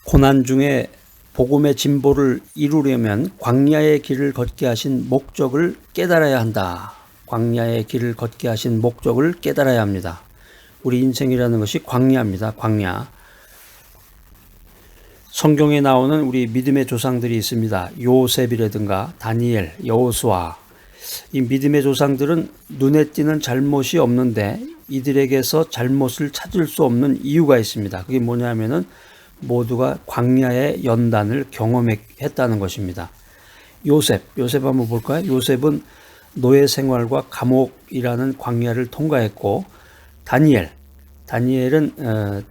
고난 중에 복음의 진보를 이루려면 광야의 길을 걷게 하신 목적을 깨달아야 한다. 광야의 길을 걷게 하신 목적을 깨달아야 합니다. 우리 인생이라는 것이 광야입니다. 광야. 성경에 나오는 우리 믿음의 조상들이 있습니다. 요셉이라든가 다니엘, 여호수아. 이 믿음의 조상들은 눈에 띄는 잘못이 없는데 이들에게서 잘못을 찾을 수 없는 이유가 있습니다. 그게 뭐냐면은 모두가 광야의 연단을 경험했다는 것입니다. 요셉 한번 볼까요? 요셉은 노예 생활과 감옥이라는 광야를 통과했고, 다니엘은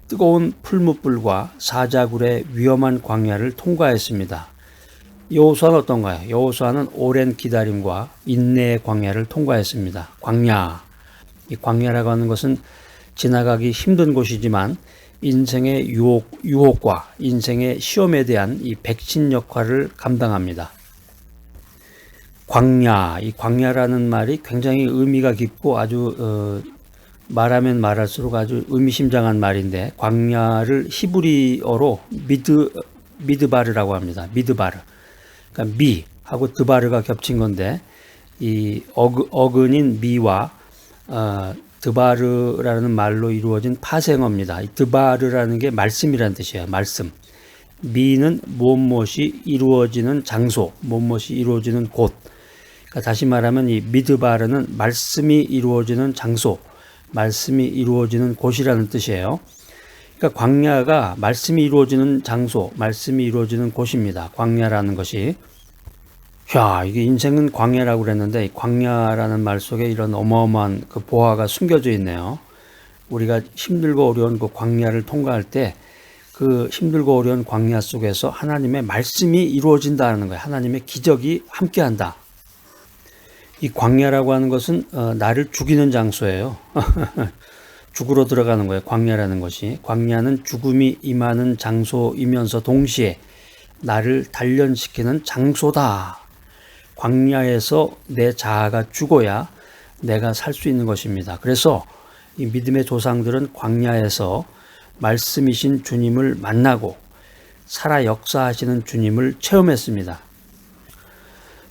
뜨거운 풀무불과 사자굴의 위험한 광야를 통과했습니다. 여호수아는 어떤가요? 여호수아는 오랜 기다림과 인내의 광야를 통과했습니다. 이 광야라고 하는 것은 지나가기 힘든 곳이지만 인생의 유혹과 인생의 시험에 대한 이 백신 역할을 감당합니다. 이 광야라는 말이 굉장히 의미가 깊고 아주 말하면 말할수록 아주 의미심장한 말인데, 광야를 히브리어로 미드바르라고 합니다. 미드바르. 그러니까 미하고 드바르가 겹친 건데, 이 어근인 미와 드바르라는 말로 이루어진 파생어입니다. 이 드바르라는 게 말씀이라는 뜻이에요. 말씀. 미는 무엇이 이루어지는 장소, 무엇이 이루어지는 곳. 그러니까 다시 말하면 이 미드바르는 말씀이 이루어지는 장소, 말씀이 이루어지는 곳이라는 뜻이에요. 그러니까 광야가 말씀이 이루어지는 장소, 말씀이 이루어지는 곳입니다. 광야라는 것이. 이게 인생은 광야라고 그랬는데, 이 광야라는 말 속에 이런 어마어마한 그 보화가 숨겨져 있네요. 우리가 힘들고 어려운 그 광야를 통과할 때 그 힘들고 어려운 광야 속에서 하나님의 말씀이 이루어진다는 거예요. 하나님의 기적이 함께한다. 이 광야라고 하는 것은 나를 죽이는 장소예요. 죽으러 들어가는 거예요. 광야라는 것이. 광야는 죽음이 임하는 장소이면서 동시에 나를 단련시키는 장소다. 광야에서 내 자아가 죽어야 내가 살 수 있는 것입니다. 그래서 이 믿음의 조상들은 광야에서 말씀이신 주님을 만나고 살아 역사하시는 주님을 체험했습니다.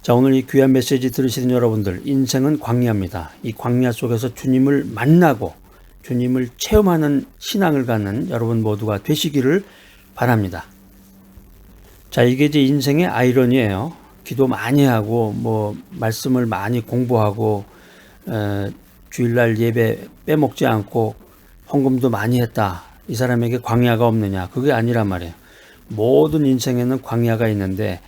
자, 오늘 이 귀한 메시지 들으시는 여러분들, 인생은 광야입니다. 이 광야 속에서 주님을 만나고 주님을 체험하는 신앙을 갖는 여러분 모두가 되시기를 바랍니다. 자, 이게 이제 인생의 아이러니예요. 기도 많이 하고 말씀을 많이 공부하고 주일날 예배 빼먹지 않고 헌금도 많이 했다. 이 사람에게 광야가 없느냐? 그게 아니란 말이에요. 모든 인생에는 광야가 있는데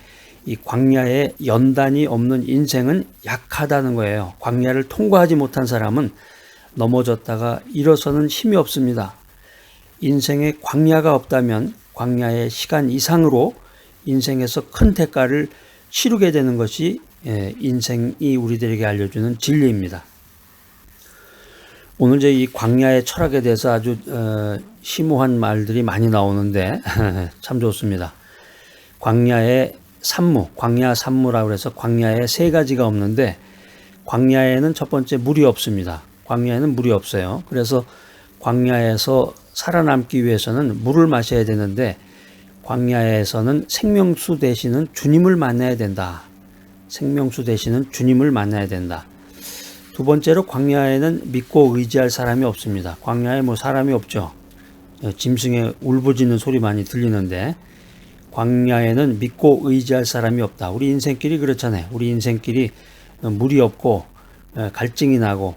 이 광야에 연단이 없는 인생은 약하다는 거예요. 광야를 통과하지 못한 사람은 넘어졌다가 일어서는 힘이 없습니다. 인생에 광야가 없다면 광야의 시간 이상으로 인생에서 큰 대가를 치르게 되는 것이 인생이 우리들에게 알려주는 진리입니다. 오늘 이 광야의 철학에 대해서 아주 심오한 말들이 많이 나오는데 참 좋습니다. 광야 산무라고 해서 광야에 세 가지가 없는데, 광야에는 첫 번째 물이 없습니다. 광야에는 물이 없어요. 그래서 광야에서 살아남기 위해서는 물을 마셔야 되는데, 광야에서는 생명수 되시는 주님을 만나야 된다. 생명수 되시는 주님을 만나야 된다. 두 번째로 광야에는 믿고 의지할 사람이 없습니다. 광야에 사람이 없죠. 짐승의 울부짖는 소리 많이 들리는데, 광야에는 믿고 의지할 사람이 없다. 우리 인생길이 그렇잖아요. 우리 인생길이 물이 없고 갈증이 나고,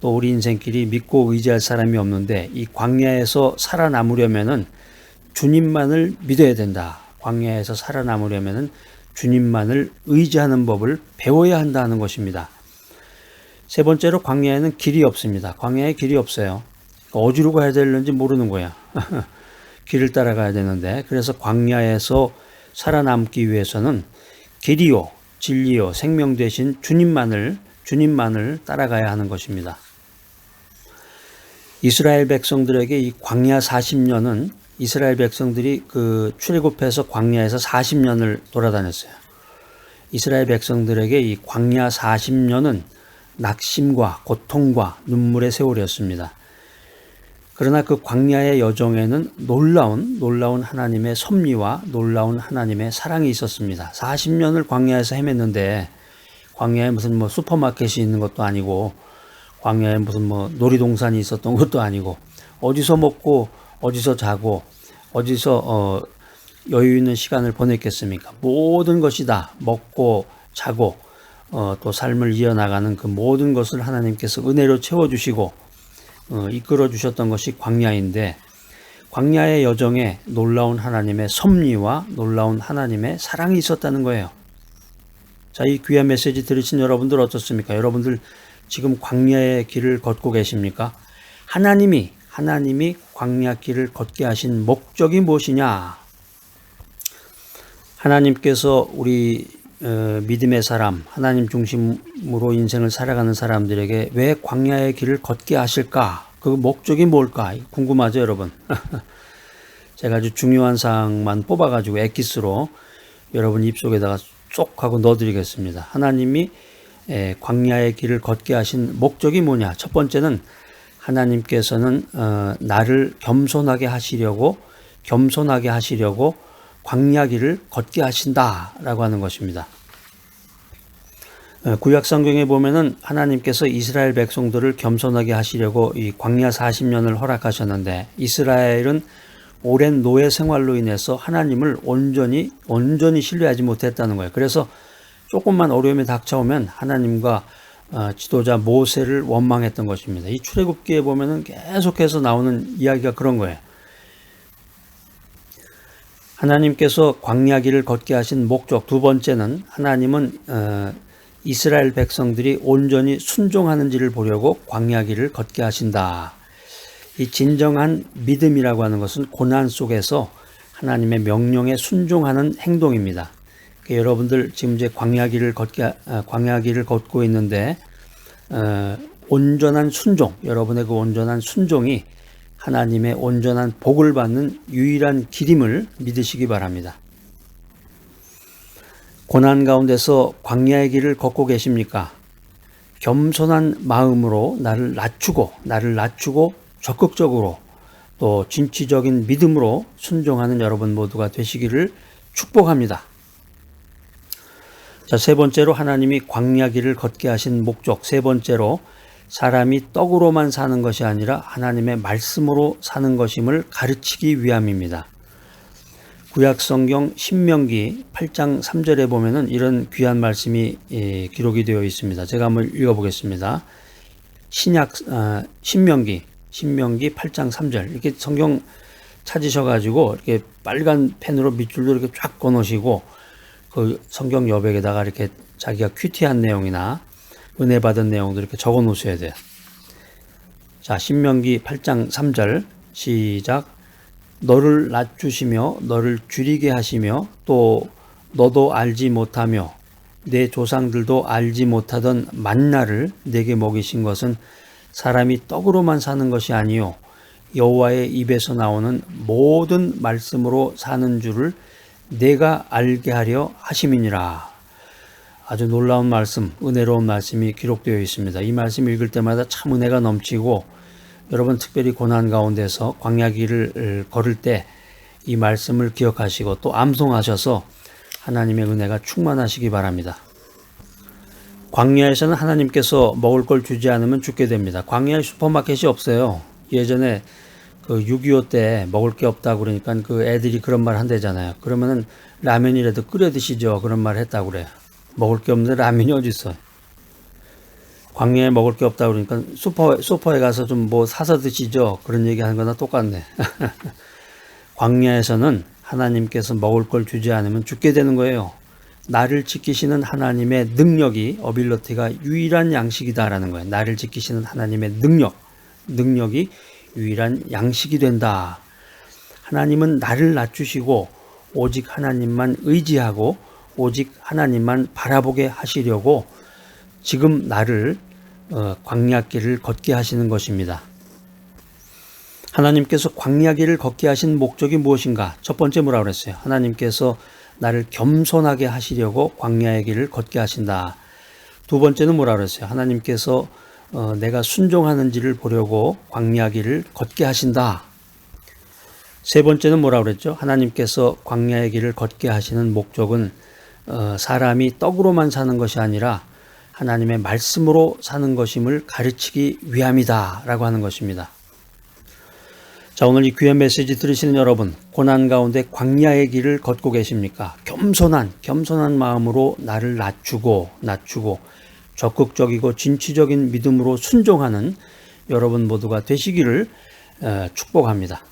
또 우리 인생길이 믿고 의지할 사람이 없는데, 이 광야에서 살아남으려면은 주님만을 믿어야 된다. 광야에서 살아남으려면은 주님만을 의지하는 법을 배워야 한다는 것입니다. 세 번째로 광야에는 길이 없습니다. 광야에 길이 없어요. 어디로 가야 되는지 모르는 거야. 길을 따라가야 되는데, 그래서 광야에서 살아남기 위해서는 길이요, 진리요, 생명 되신 주님만을 따라가야 하는 것입니다. 이스라엘 백성들에게 이 광야 40년은 이스라엘 백성들이 그 출애굽해서 광야에서 40년을 돌아다녔어요. 이스라엘 백성들에게 이 광야 40년은 낙심과 고통과 눈물의 세월이었습니다. 그러나 그 광야의 여정에는 놀라운 하나님의 섭리와 놀라운 하나님의 사랑이 있었습니다. 40년을 광야에서 헤맸는데 광야에 무슨 뭐 슈퍼마켓이 있는 것도 아니고 광야에 무슨 뭐 놀이동산이 있었던 것도 아니고 어디서 먹고 어디서 자고 어디서 여유 있는 시간을 보냈겠습니까? 모든 것이 다 먹고 자고 또 삶을 이어나가는 그 모든 것을 하나님께서 은혜로 채워주시고 이끌어 주셨던 것이 광야인데 광야의 여정에 놀라운 하나님의 섭리와 놀라운 하나님의 사랑이 있었다는 거예요. 자, 이 귀한 메시지 들으신 여러분들 어떻습니까? 여러분들 지금 광야의 길을 걷고 계십니까? 하나님이 광야길을 걷게 하신 목적이 무엇이냐? 하나님께서 우리 믿음의 사람, 하나님 중심으로 인생을 살아가는 사람들에게 왜 광야의 길을 걷게 하실까? 그 목적이 뭘까? 궁금하죠, 여러분? 제가 아주 중요한 사항만 뽑아가지고 엑기스로 여러분 입속에다가 쏙 하고 넣어드리겠습니다. 하나님이 광야의 길을 걷게 하신 목적이 뭐냐? 첫 번째는 하나님께서는 나를 겸손하게 하시려고 광야길을 걷게 하신다라고 하는 것입니다. 구약 성경에 보면은 하나님께서 이스라엘 백성들을 겸손하게 하시려고 이 광야 40년을 허락하셨는데 이스라엘은 오랜 노예 생활로 인해서 하나님을 온전히 신뢰하지 못했다는 거예요. 그래서 조금만 어려움이 닥쳐오면 하나님과 지도자 모세를 원망했던 것입니다. 이 출애굽기에 보면은 계속해서 나오는 이야기가 그런 거예요. 하나님께서 광야길을 걷게 하신 목적 두 번째는 하나님은 이스라엘 백성들이 온전히 순종하는지를 보려고 광야길을 걷게 하신다. 이 진정한 믿음이라고 하는 것은 고난 속에서 하나님의 명령에 순종하는 행동입니다. 여러분들 지금 이제 광야길을 걷고 있는데 온전한 순종, 여러분의 그 온전한 순종이 하나님의 온전한 복을 받는 유일한 길임을 믿으시기 바랍니다. 고난 가운데서 광야의 길을 걷고 계십니까? 겸손한 마음으로 나를 낮추고 적극적으로 또 진취적인 믿음으로 순종하는 여러분 모두가 되시기를 축복합니다. 자, 세 번째로 하나님이 광야길을 걷게 하신 목적, 세 번째로 사람이 떡으로만 사는 것이 아니라 하나님의 말씀으로 사는 것임을 가르치기 위함입니다. 구약성경 신명기 8장 3절에 보면은 이런 귀한 말씀이 기록이 되어 있습니다. 제가 한번 읽어보겠습니다. 신명기 8장 3절 이렇게 성경 찾으셔가지고 이렇게 빨간 펜으로 밑줄도 이렇게 쫙 꺼놓으시고 그 성경 여백에다가 이렇게 자기가 큐티한 내용이나 은혜 받은 내용도 이렇게 적어 놓으셔야 돼요. 자, 신명기 8장 3절 시작. 너를 낮추시며 너를 줄이게 하시며 또 너도 알지 못하며 내 조상들도 알지 못하던 만나를 내게 먹이신 것은 사람이 떡으로만 사는 것이 아니요 여호와의 입에서 나오는 모든 말씀으로 사는 줄을 내가 알게 하려 하심이니라. 아주 놀라운 말씀, 은혜로운 말씀이 기록되어 있습니다. 이 말씀 읽을 때마다 참 은혜가 넘치고 여러분 특별히 고난 가운데서 광야길을 걸을 때 이 말씀을 기억하시고 또 암송하셔서 하나님의 은혜가 충만하시기 바랍니다. 광야에서는 하나님께서 먹을 걸 주지 않으면 죽게 됩니다. 광야에 슈퍼마켓이 없어요. 예전에 그 6.25 때 먹을 게 없다고 그러니까 그 애들이 그런 말 한대잖아요. 그러면은 라면이라도 끓여 드시죠. 그런 말 했다고 그래요. 먹을 게 없는데 라면이 어디 있어요. 광야에 먹을 게 없다고 그러니까 슈퍼에 가서 좀 뭐 사서 드시죠. 그런 얘기 하는 거나 똑같네. 광야에서는 하나님께서 먹을 걸 주지 않으면 죽게 되는 거예요. 나를 지키시는 하나님의 능력이 어빌러티가 유일한 양식이다라는 거예요. 나를 지키시는 하나님의 능력이 유일한 양식이 된다. 하나님은 나를 낮추시고 오직 하나님만 의지하고 오직 하나님만 바라보게 하시려고 지금 나를 광야길을 걷게 하시는 것입니다. 하나님께서 광야길을 걷게 하신 목적이 무엇인가? 첫 번째 뭐라고 그랬어요? 하나님께서 나를 겸손하게 하시려고 광야의 길을 걷게 하신다. 두 번째는 뭐라고 그랬어요? 하나님께서 내가 순종하는지를 보려고 광야길을 걷게 하신다. 세 번째는 뭐라고 그랬죠? 하나님께서 광야의 길을 걷게 하시는 목적은 사람이 떡으로만 사는 것이 아니라 하나님의 말씀으로 사는 것임을 가르치기 위함이다 라고 하는 것입니다. 자, 오늘 이 귀한 메시지 들으시는 여러분, 고난 가운데 광야의 길을 걷고 계십니까? 겸손한 마음으로 나를 낮추고 적극적이고 진취적인 믿음으로 순종하는 여러분 모두가 되시기를 축복합니다.